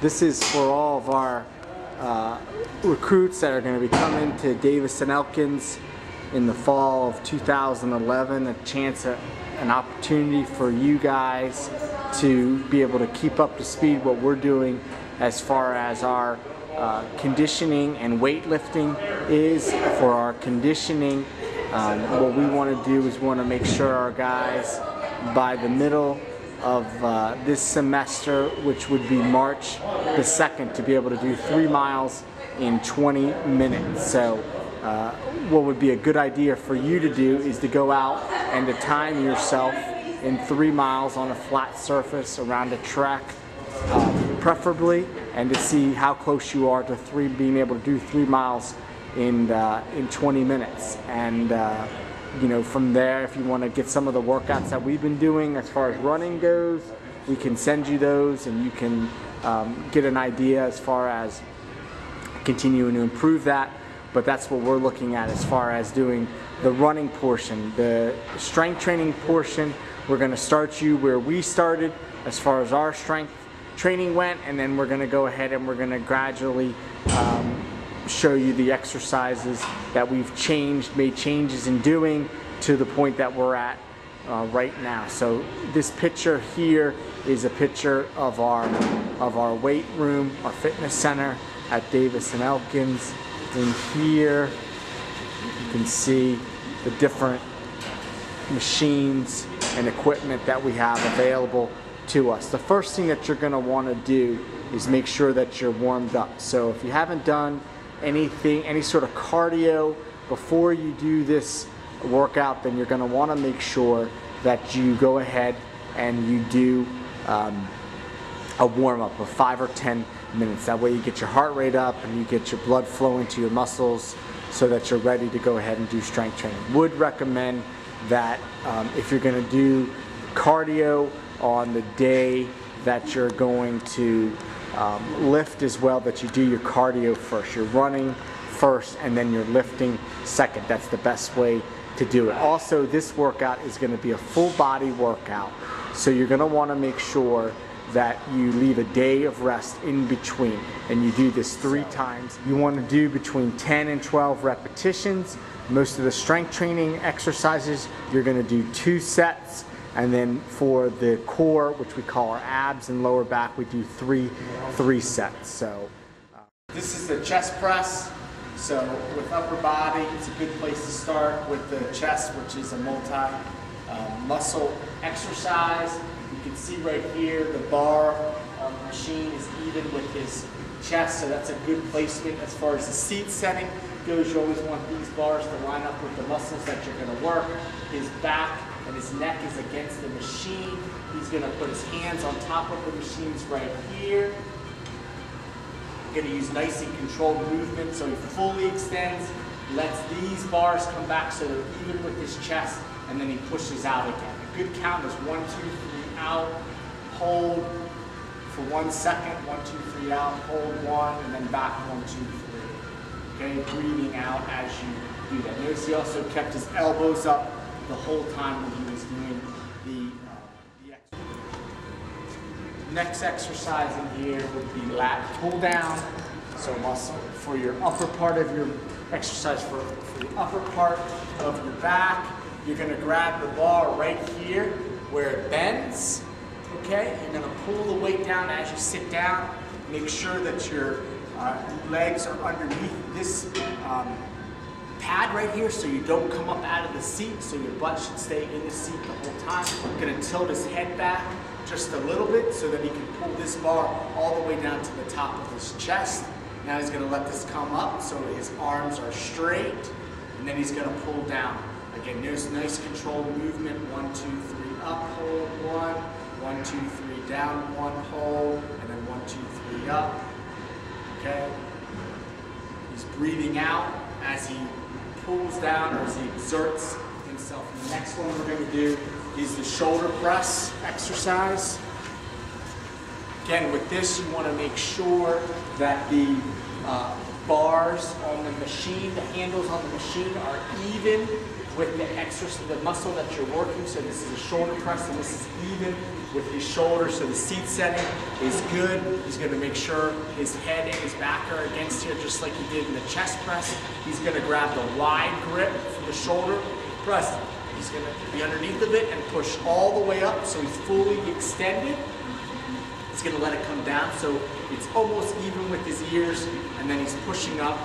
This is for all of our recruits that are going to be coming to Davis and Elkins in the fall of 2011. A chance, an opportunity for you guys to be able to keep up to speed what we're doing as far as our conditioning and weightlifting is. For our conditioning, what we want to do is want to make sure our guys by the middle of this semester, which would be March the 2nd, to be able to do 3 miles in 20 minutes. So what would be a good idea for you to do is to go out and to time yourself in 3 miles on a flat surface around a track, preferably, and to see how close you are to being able to do 3 miles in 20 minutes. And you know, from there, if you want to get some of the workouts that we've been doing as far as running goes, we can send you those, and you can get an idea as far as continuing to improve that. But that's what we're looking at as far as doing the running portion. The strength training portion, we're going to start you where we started as far as our strength training went, and then we're going to go ahead and we're going to gradually show you the exercises that we've made changes in doing to the point that we're at right now. So this picture here is a picture of our weight room, our fitness center at Davis and Elkins. In here you can see the different machines and equipment that we have available to us. The first thing that you're going to want to do is make sure that you're warmed up. So if you haven't done any sort of cardio before you do this workout, then you're going to want to make sure that you go ahead and you do a warm-up of 5 or 10 minutes. That way you get your heart rate up and you get your blood flowing to your muscles so that you're ready to go ahead and do strength training. Would recommend that if you're going to do cardio on the day that you're going to lift as well, that you do your cardio first. You're running first and then you're lifting second. That's the best way to do it. Also, this workout is going to be a full body workout, so you're going to want to make sure that you leave a day of rest in between, and you do this 3 times. You want to do between 10 and 12 repetitions. Most of the strength training exercises, you're going to do 2 sets. And then for the core, which we call our abs and lower back, we do three sets. So this is the chest press. So with upper body, it's a good place to start with the chest, which is a multi-muscle exercise. You can see right here the bar on the machine is even with his chest, so that's a good placement. As far as the seat setting goes, you always want these bars to line up with the muscles that you're going to work. His back and his neck is against the machine. He's going to put his hands on top of the machines right here. Going to use nice and controlled movement, so he fully extends, lets these bars come back so they're even with his chest, and then he pushes out again. A good count is 1, 2, 3 out, hold for 1 second, 1, 2, 3 out, hold 1, and then back 1, 2, 3. Okay, breathing out as you do that. Notice he also kept his elbows up the whole time when he was doing the exercise. Next exercise in here would be lat pull down. So muscle for your upper part of your exercise, for the upper part of your back, you're going to grab the bar right here where it bends. Okay, you're going to pull the weight down as you sit down. Make sure that your legs are underneath this pad right here, so you don't come up out of the seat, so your butt should stay in the seat the whole time. Going to tilt his head back just a little bit so that he can pull this bar all the way down to the top of his chest. Now he's going to let this come up so his arms are straight, and then he's going to pull down. Again, there's nice controlled movement. 1, 2, 3 up, hold 1, 1, 2, 3 down, 1 hold, and then 1, 2, 3 up. Okay? He's breathing out as he pulls down or as he exerts himself. And the next one we're going to do is the shoulder press exercise. Again, with this, you want to make sure that the bars on the machine, the handles on the machine are even with the muscle that you're working. So this is a shoulder press, and this is even with his shoulder. So the seat setting is good. He's going to make sure his head and his back are against here, just like he did in the chest press. He's going to grab the wide grip from the shoulder press. He's going to be underneath of it and push all the way up so he's fully extended. He's going to let it come down so it's almost even with his ears, and then he's pushing up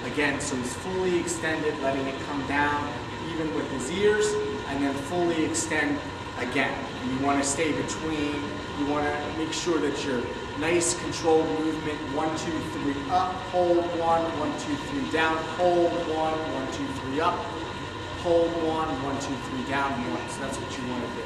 again so he's fully extended, letting it come down even with his ears, and then fully extend again. And you want to stay between, you want to make sure that you're nice controlled movement. 1, 2, 3 up, hold 1, 1, 2, 3 down, hold 1, 1, 2, 3 up, hold 1, 1, 2, 3 down, 1. So that's what you want to do.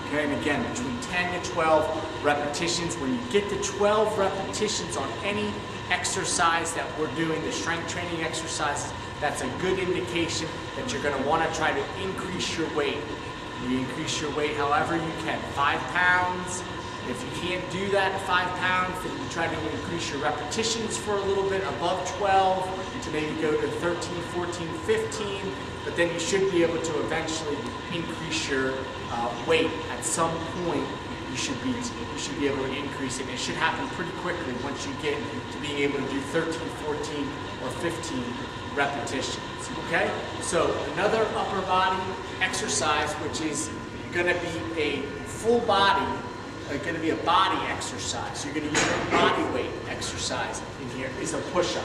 Okay, and again, between 10 to 12 repetitions. When you get to 12 repetitions on any exercise that we're doing, the strength training exercises, that's a good indication that you're going to want to try to increase your weight. You increase your weight however you can. 5 pounds. If you can't do that at 5 pounds, then you try to increase your repetitions for a little bit above 12 to maybe go to 13, 14, 15. But then you should be able to eventually increase your weight at some point. You should be able to increase it. It should happen pretty quickly once you get to being able to do 13, 14, or 15 repetitions. Okay? So another upper body exercise, which is going to be a full body, going to be a body exercise. You're going to use a body weight exercise in here, is a push-up.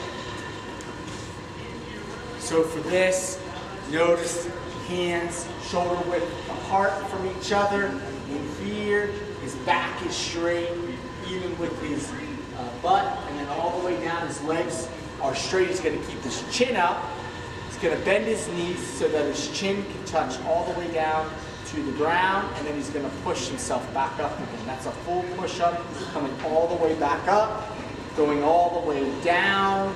So for this, notice hands shoulder width apart from each other. In here, his back is straight, even with his butt, and then all the way down his legs are straight. He's going to keep his chin up. He's going to bend his knees so that his chin can touch all the way down to the ground, and then he's going to push himself back up again. That's a full push-up, coming all the way back up, going all the way down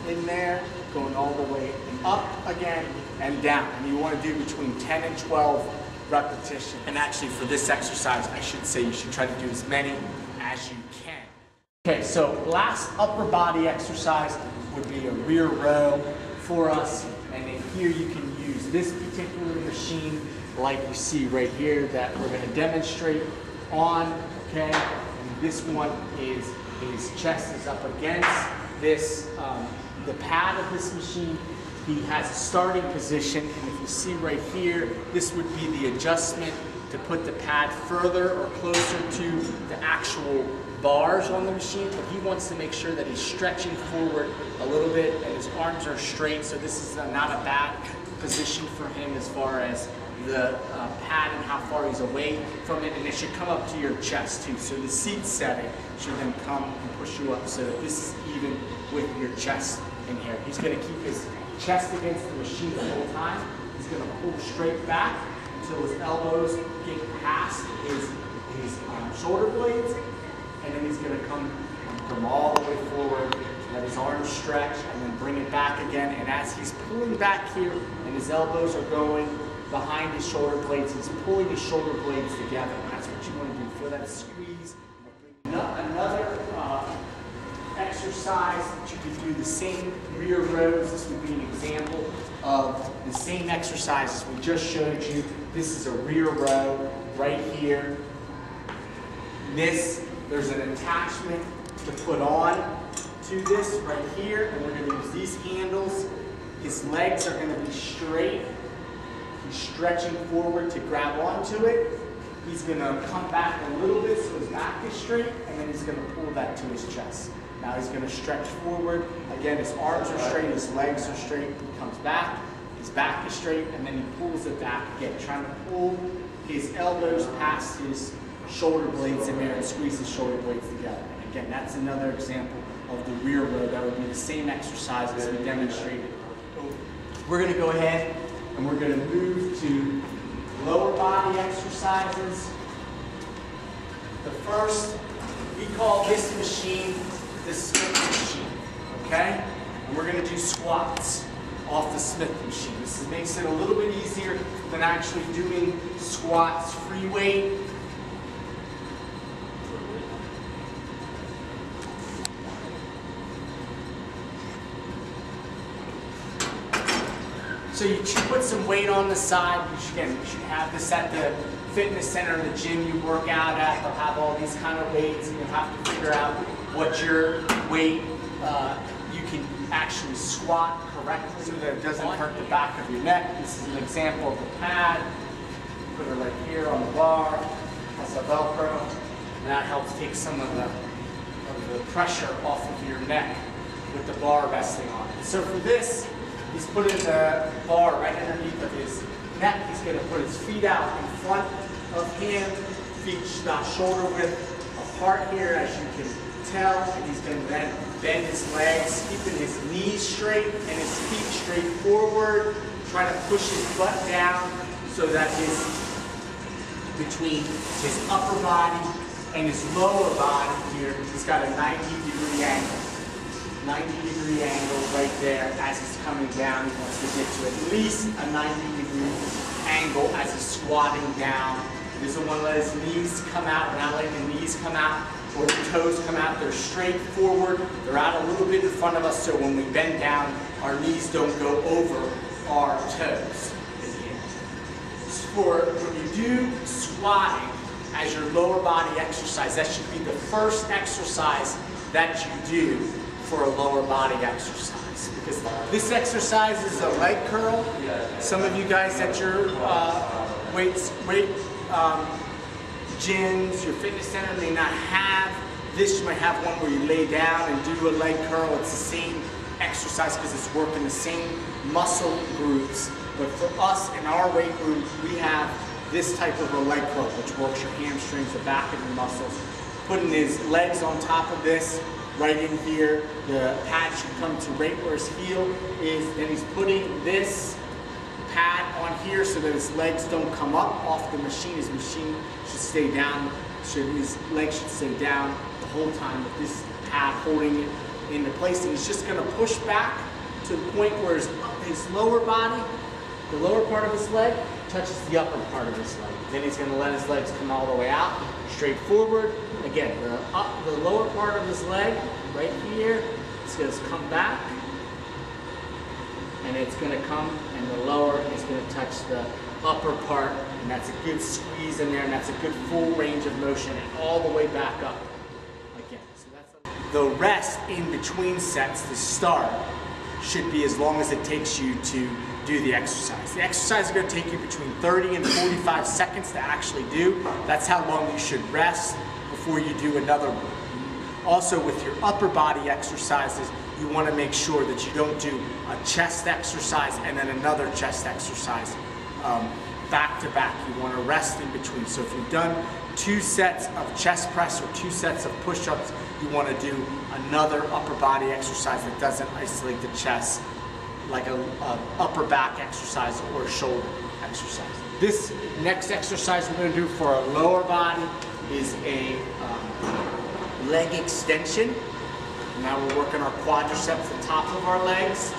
in there, going all the way up again and down. And you want to do between 10 and 12 repetitions. And actually for this exercise, I should say you should try to do as many as you can. Okay, so last upper body exercise would be a rear row for us. And in here you can use this particular machine like you see right here that we're going to demonstrate on, okay? And this one is his chest is up against this, the pad of this machine. He has a starting position, and if you see right here, this would be the adjustment to put the pad further or closer to the actual bars on the machine, but he wants to make sure that he's stretching forward a little bit and his arms are straight, so this is not a bad position for him as far as the pad and how far he's away from it, and it should come up to your chest too. So the seat setting should then come and push you up so that this is even with your chest in here. He's going to keep his chest against the machine the whole time. He's going to pull straight back until his elbows get past his shoulder blades, and then he's going to come all the way forward, let his arms stretch, and then bring it back again. And as he's pulling back here and his elbows are going behind his shoulder blades, he's pulling his shoulder blades together. And that's what you want to do. Feel that squeeze. Another exercise that you can do the same rear rows. This would be an example of the same exercises we just showed you. This is a rear row right here. There's an attachment to put on to this right here, and we're going to use these handles. His legs are going to be straight. He's stretching forward to grab onto it. He's going to come back a little bit so his back is straight, and then he's going to pull that to his chest. Now he's going to stretch forward. Again, his arms are straight, his legs are straight. He comes back, his back is straight, and then he pulls it back again, trying to pull his elbows past his shoulder blades in there and squeeze his shoulder blades together. And again, that's another example of the rear row. That would be the same exercise as we demonstrated. We're going to go ahead and we're going to move to lower body exercises. The first, we call this machine the Smith machine, okay? And we're going to do squats off the Smith machine. This makes it a little bit easier than actually doing squats free weight. So you should put some weight on the side. You should have this at the fitness center, the gym you work out at. They'll have all these kind of weights, and you'll have to figure out what your weight you can actually squat correctly so that it doesn't hurt the back of your neck. This is an example of the pad. Put it like here on the bar, has a Velcro, and that helps take some of the pressure off of your neck with the bar resting on it. So for this, he's putting the bar right underneath of his neck. He's going to put his feet out in front of him, feet not shoulder width apart here, as you can tell. And he's going to then bend his legs, keeping his knees straight and his feet straight forward. Try to push his butt down so that between his upper body and his lower body here, he's got a 90-degree angle. 90-degree angle right there as he's coming down. He wants to get to at least a 90-degree angle as he's squatting down. He doesn't want to let his knees come out. We're not letting the knees come out or the toes come out. They're straight forward. They're out a little bit in front of us, so when we bend down, our knees don't go over our toes. For when you do squatting as your lower body exercise, that should be the first exercise that you do for a lower body exercise. Because this exercise is a leg curl. Some of you guys at your weight gyms, your fitness center may not have this. You might have one where you lay down and do a leg curl. It's the same exercise because it's working the same muscle groups. But for us in our weight room, we have this type of a leg curl, which works your hamstrings, the back of your muscles. Putting his legs on top of this, right in here. The pad should come to right where his heel is. Then he's putting this pad on here so that his legs don't come up off the machine. His machine should stay down. His legs should stay down the whole time with this pad holding it into place. And he's just going to push back to the point where his lower body, the lower part of his leg, touches the upper part of his leg. Then he's going to let his legs come all the way out, straight forward. Again, the lower part of his leg, right here, it's going to come back, and it's going to come, and the lower is going to touch the upper part, and that's a good squeeze in there, and that's a good full range of motion, and all the way back up. Again, so that's the rest in between sets, the start, should be as long as it takes you to do the exercise. The exercise is going to take you between 30 and 45 seconds to actually do. That's how long you should rest before you do another one. Also, with your upper body exercises, you want to make sure that you don't do a chest exercise and then another chest exercise back to back. You want to rest in between. So if you've done 2 sets of chest press or 2 sets of push-ups, you want to do another upper body exercise that doesn't isolate the chest, like a upper back exercise or a shoulder exercise. This next exercise we're going to do for our lower body is a leg extension. Now we're working our quadriceps, the top of our legs.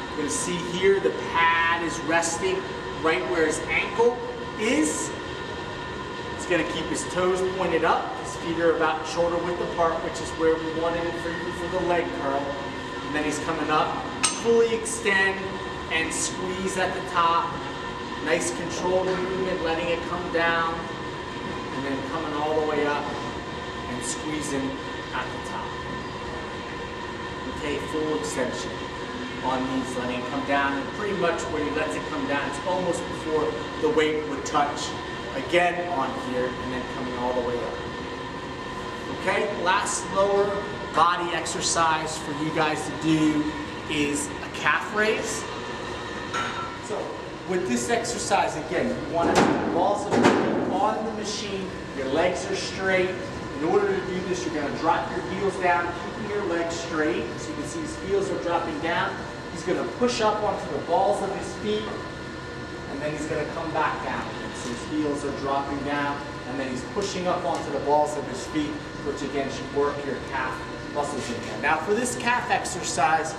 You're going to see here the pad is resting right where his ankle is. He's going to keep his toes pointed up. His feet are about shoulder width apart, which is where we wanted it for the leg curl. And then he's coming up, fully extend and squeeze at the top. Nice controlled movement, letting it come down, and then coming all the way up and squeezing at the top. Okay, full extension on these, letting it come down, and pretty much when he lets it come down, it's almost before the weight would touch again on here, and then coming all the way up. Okay, last lower body exercise for you guys to do is a calf raise. So with this exercise, again, you want to have the balls of your feet on the machine, your legs are straight. In order to do this, you're going to drop your heels down, keeping your legs straight. So you can see his heels are dropping down. He's going to push up onto the balls of his feet, and then he's going to come back down. So his heels are dropping down, and then he's pushing up onto the balls of his feet, which again should work your calf muscles in there. Now for this calf exercise,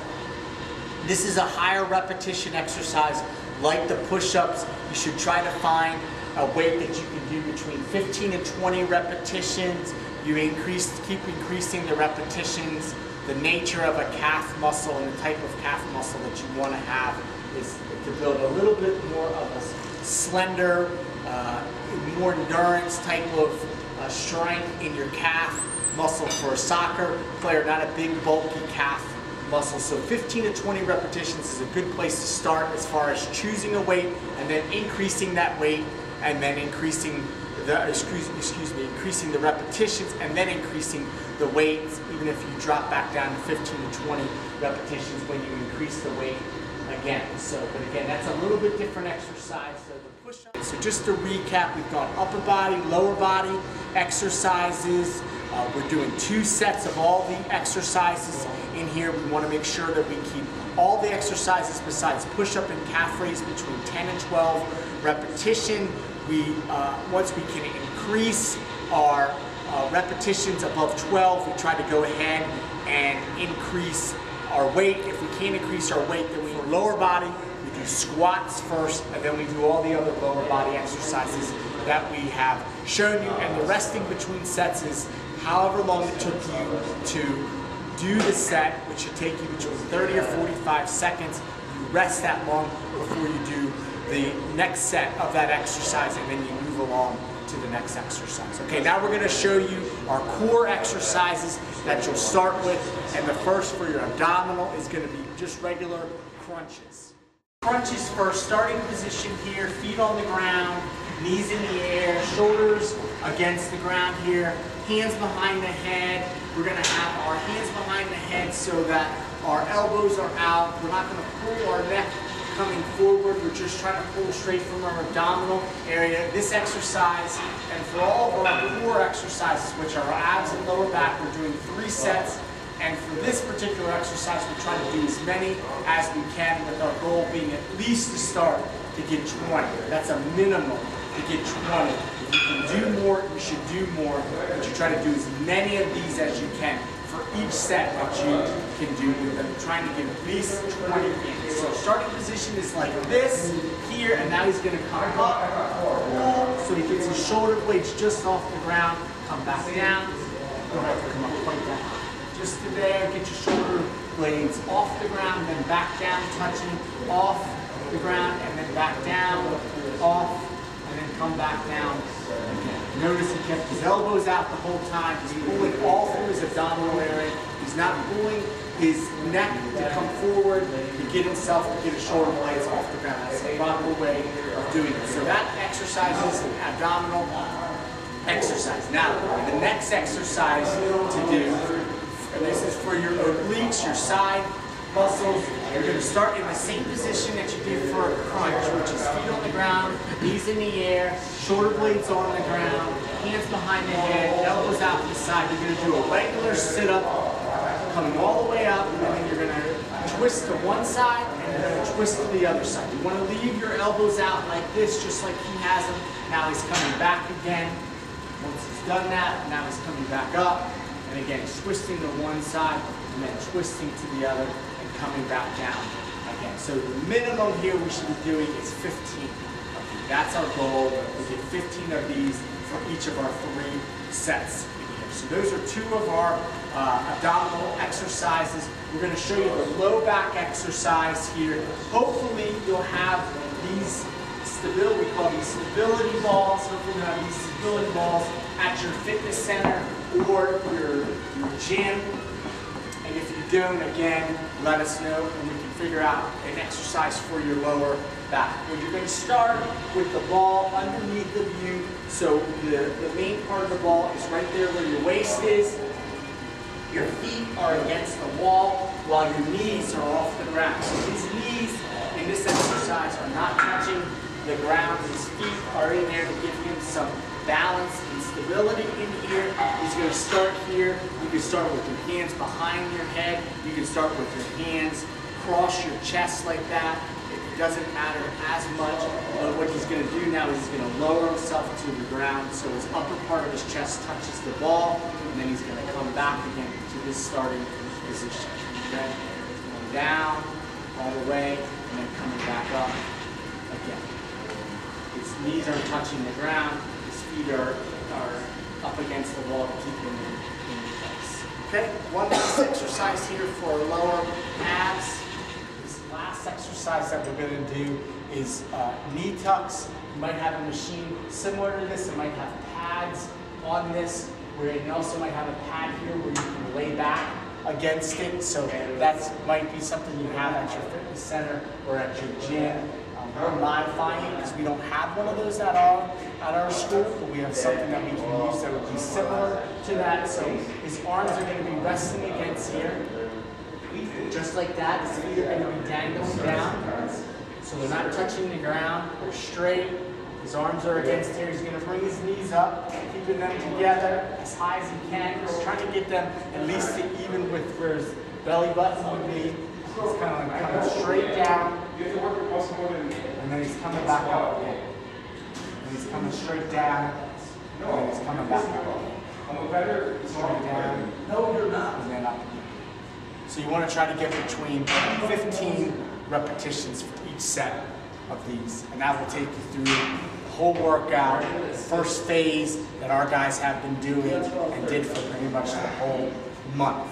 this is a higher repetition exercise. Like the push-ups, you should try to find a weight that you can do between 15 and 20 repetitions. You keep increasing the repetitions the nature of a calf muscle and the type of calf muscle that you want to have is to build a little bit more of a slender, more endurance type of strength in your calf muscle for a soccer player, not a big bulky calf muscle. So 15 to 20 repetitions is a good place to start as far as choosing a weight and then increasing that weight and then increasing the, increasing the repetitions and then increasing the weights, even if you drop back down to 15 to 20 repetitions when you increase the weight again. So, but again, that's a little bit different exercise. So the push-up. So just to recap, we've got upper body, lower body exercises. We're doing 2 sets of all the exercises in here. We want to make sure that we keep all the exercises besides push-up and calf raise between 10 and 12 repetition. Once we can increase our repetitions above 12, we try to go ahead and increase our weight. If we can't increase our weight, then for lower body, we do squats first, and then we do all the other lower body exercises that we have shown you. And the resting between sets is however long it took you to do the set, which should take you between 30 or 45 seconds. You rest that long before you do the next set of that exercise, and then you move along to the next exercise. Okay, now we're going to show you our core exercises that you'll start with, and the first for your abdominal is going to be just regular crunches. Crunches first, starting position here, feet on the ground, knees in the air, shoulders against the ground here, hands behind the head. We're going to have our hands behind the head so that our elbows are out. We're not going to pull our neck coming forward. We're just trying to pull straight from our abdominal area. This exercise, and for all of our core exercises, which are our abs and lower back, we're doing 3 sets. And for this particular exercise, we're trying to do as many as we can, with our goal being at least to start to get 20. That's a minimum to get 20. If you can do more, you should do more, but you try to do as many of these as you can for each set that you can do with them, trying to get at least 20 in. So starting position is like this, here, and now he's going to come up, so he gets his shoulder blades just off the ground, come back down, you don't have to come up quite that high. Just to there, get your shoulder blades off the ground, then back down, touching off the ground, and then back down, off, and then come back down again. Notice he kept his elbows out the whole time. He's pulling all through his abdominal area. He's not pulling his neck to come forward to get himself to get his shoulder blades off the ground. That's the proper way of doing it. So that exercise is an abdominal exercise. Now, the next exercise to do, and this is for your obliques, your side muscles. You're going to start in the same position that you did for a crunch, which is feet on the ground, knees in the air, shoulder blades on the ground, hands behind the head, elbows out to the side. You're going to do a regular sit-up, coming all the way up, and then you're going to twist to one side and you're going to twist to the other side. You want to leave your elbows out like this, just like he has them. Now he's coming back again. Once he's done that, now he's coming back up. And again, twisting to one side and then twisting to the other and coming back down again. So the minimum here we should be doing is 15 of these. That's our goal. We get 15 of these for each of our 3 sets in here. So those are 2 of our abdominal exercises. We're going to show you the low back exercise here. Hopefully you'll have these stability, we call these stability balls. Hopefully you'll have these stability balls at your fitness center or your gym. And if you don't, again, let us know and we can figure out an exercise for your lower back. Well, you're going to start with the ball underneath of you. So the main part of the ball is right there where your waist is. Your feet are against the wall while your knees are off the ground. So his knees in this exercise are not touching the ground. His feet are in there to give him some balance and stability in here. He's going to start here. You can start with your hands behind your head. You can start with your hands across your chest like that. It doesn't matter as much. But what he's going to do now is he's going to lower himself to the ground so his upper part of his chest touches the ball, and then he's going to come back again to his starting position. Okay? Going down all the way and then coming back up again. His knees are touching the ground. Feet are up against the wall to keep him in place. Okay, one last exercise here for lower abs. This last exercise that we're going to do is knee tucks. You might have a machine similar to this. It might have pads on this, where you also might have a pad here where you can lay back against it. So that might be something you have at your fitness center or at your gym. We're modifying it because we don't have one of those at our school, but we have something that we can use that would be similar to that. So his arms are going to be resting against here, just like that. His feet are going to be dangling down, so they're not touching the ground. They're straight. His arms are against here. He's going to bring his knees up, keeping them together as high as he can. He's trying to get them at least to even with where his belly button would be. He's kind of like coming straight down, and then he's coming back up again. And he's coming straight down, and then he's coming back up. Straight down, and then up again. So you want to try to get between 15 repetitions for each set of these, and that will take you through the whole workout, the first phase that our guys have been doing and did for pretty much the whole month.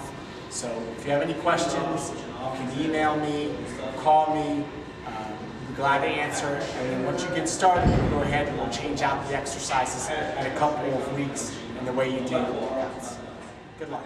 So if you have any questions, you can email me, call me, I'll be glad to answer it. And then once you get started, we'll go ahead and we'll change out the exercises in a couple of weeks and the way you do the workouts. Good luck.